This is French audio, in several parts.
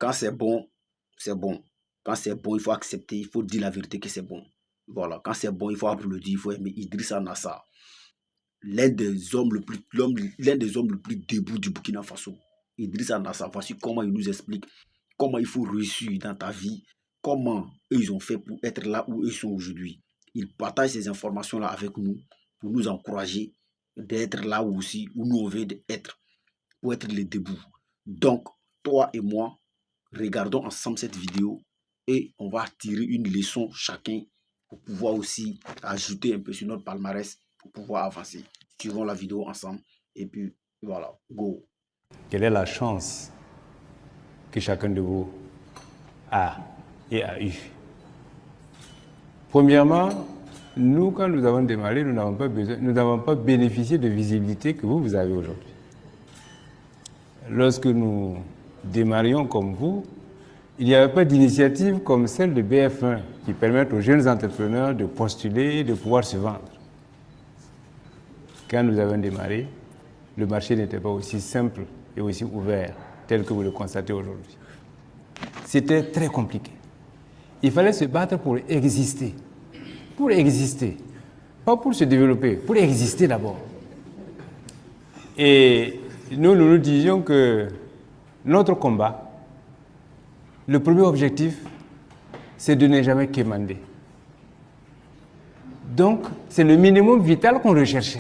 Quand c'est bon, c'est bon. Quand c'est bon, il faut accepter, il faut dire la vérité que c'est bon. Voilà, quand c'est bon, il faut applaudir, il faut aimer Idrissa Nassa, l'un des hommes le plus debout du Burkina Faso. Idrissa Nassa, voici comment il nous explique comment il faut réussir dans ta vie, comment eux ils ont fait pour être là où ils sont aujourd'hui. Ils partagent ces informations-là avec nous pour nous encourager d'être là aussi où nous on veut être, pour être les débuts. Donc, toi et moi, regardons ensemble cette vidéo et on va tirer une leçon chacun pour pouvoir aussi ajouter un peu sur notre palmarès pour pouvoir avancer. Suivons la vidéo ensemble et puis voilà, go. Quelle est la chance que chacun de vous a et a eu? Premièrement, nous, quand nous avons démarré, nous n'avons pas bénéficié de visibilité que vous avez aujourd'hui. Lorsque nous démarrions comme vous, il n'y avait pas d'initiative comme celle de BF1 qui permettent aux jeunes entrepreneurs de postuler et de pouvoir se vendre. Quand nous avons démarré, le marché n'était pas aussi simple et aussi ouvert tel que vous le constatez aujourd'hui. C'était très compliqué. Il fallait se battre pour exister. Pour exister. Pas pour se développer, pour exister d'abord. Et nous disions que notre combat, le premier objectif, c'est de ne jamais quémander. Donc, c'est le minimum vital qu'on recherchait.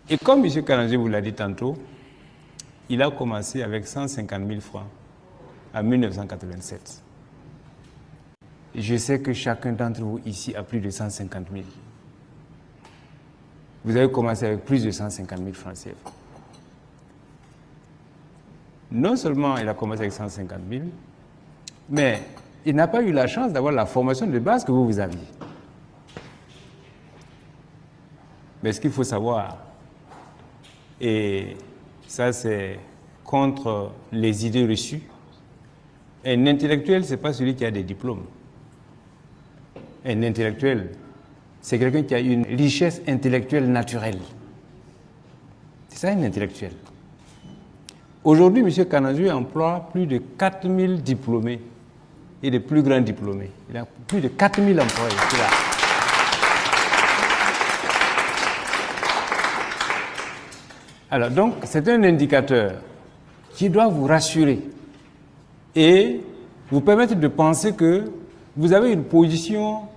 Et comme M. Kanazi vous l'a dit tantôt, il a commencé avec 150 000 francs en 1987. Je sais que chacun d'entre vous ici a plus de 150 000. Vous avez commencé avec plus de 150 000 francs CFA. Non seulement il a commencé avec 150 000, mais il n'a pas eu la chance d'avoir la formation de base que vous aviez. Mais ce qu'il faut savoir, et ça c'est contre les idées reçues, un intellectuel, ce n'est pas celui qui a des diplômes. Un intellectuel, c'est quelqu'un qui a une richesse intellectuelle naturelle. C'est ça un intellectuel. Aujourd'hui, M. Kanazi emploie plus de 4000 diplômés et de plus grands diplômés. Il a plus de 4000 employés. Alors donc, c'est un indicateur qui doit vous rassurer et vous permettre de penser que vous avez une position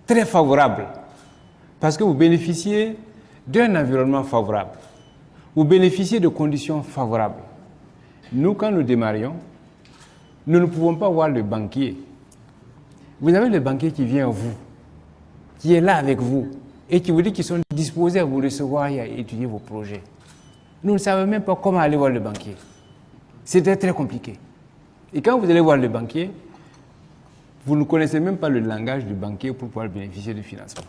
très favorable parce que vous bénéficiez d'un environnement favorable. Vous bénéficiez de conditions favorables. Nous, quand nous démarrions, nous ne pouvons pas voir le banquier. Vous avez le banquier qui vient à vous, qui est là avec vous et qui vous dit qu'ils sont disposés à vous recevoir et à étudier vos projets. Nous ne savons même pas comment aller voir le banquier. C'était très compliqué. Et quand vous allez voir le banquier, vous ne connaissez même pas le langage du banquier pour pouvoir bénéficier du financement.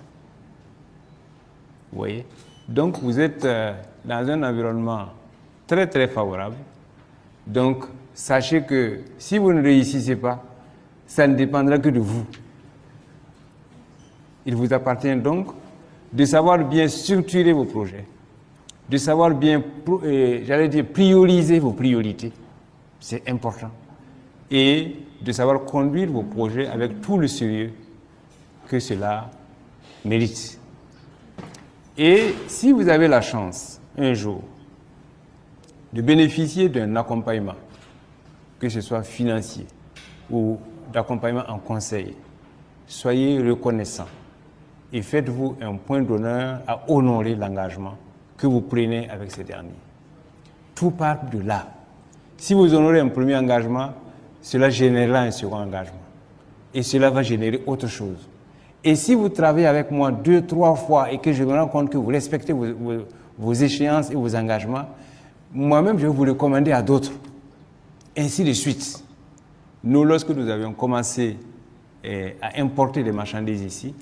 Vous voyez? Donc vous êtes dans un environnement très très favorable. Donc sachez que si vous ne réussissez pas, ça ne dépendra que de vous. Il vous appartient donc de savoir bien structurer vos projets, de savoir bien, j'allais dire, prioriser vos priorités. C'est important. Et de savoir conduire vos projets avec tout le sérieux que cela mérite. Et si vous avez la chance, un jour, de bénéficier d'un accompagnement, que ce soit financier ou d'accompagnement en conseil, soyez reconnaissants et faites-vous un point d'honneur à honorer l'engagement que vous prenez avec ces derniers. Tout part de là. Si vous honorez un premier engagement, cela générera un second engagement. Et cela va générer autre chose. Et si vous travaillez avec moi 2, 3 fois et que je me rends compte que vous respectez vos échéances et vos engagements, moi-même, je vais vous recommander à d'autres. Ainsi de suite. Nous, lorsque nous avions commencé à importer des marchandises ici,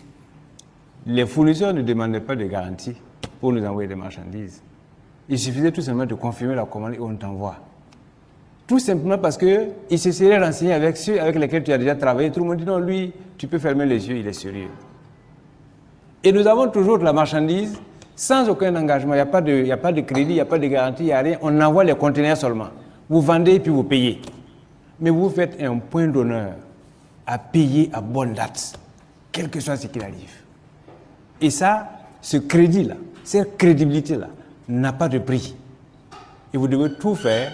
les fournisseurs ne demandaient pas de garantie pour nous envoyer des marchandises. Il suffisait tout simplement de confirmer la commande et on t'envoie. Tout simplement parce qu'ils se seraient renseignés avec ceux avec lesquels tu as déjà travaillé. Tout le monde dit non, lui, tu peux fermer les yeux, il est sérieux. Et nous avons toujours de la marchandise sans aucun engagement. Il n'y a pas de crédit, il n'y a pas de garantie, il n'y a rien. On envoie les conteneurs seulement. Vous vendez et puis vous payez. Mais vous faites un point d'honneur à payer à bonne date, quel que soit ce qu'il arrive. Et ça, ce crédit-là, cette crédibilité-là, n'a pas de prix. Et vous devez tout faire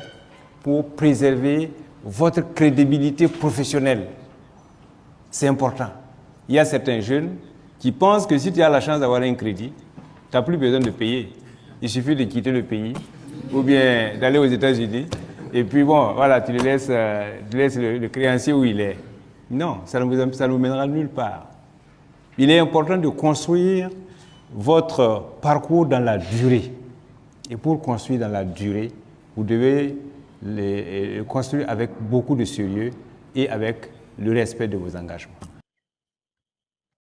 pour préserver votre crédibilité professionnelle. C'est important. Il y a certains jeunes qui pensent que si tu as la chance d'avoir un crédit, tu n'as plus besoin de payer. Il suffit de quitter le pays ou bien d'aller aux États-Unis et puis bon, voilà, tu laisses le créancier où il est. Non, ça ne vous mènera nulle part. Il est important de construire votre parcours dans la durée. Et pour construire dans la durée, vous devez le construire avec beaucoup de sérieux et avec le respect de vos engagements.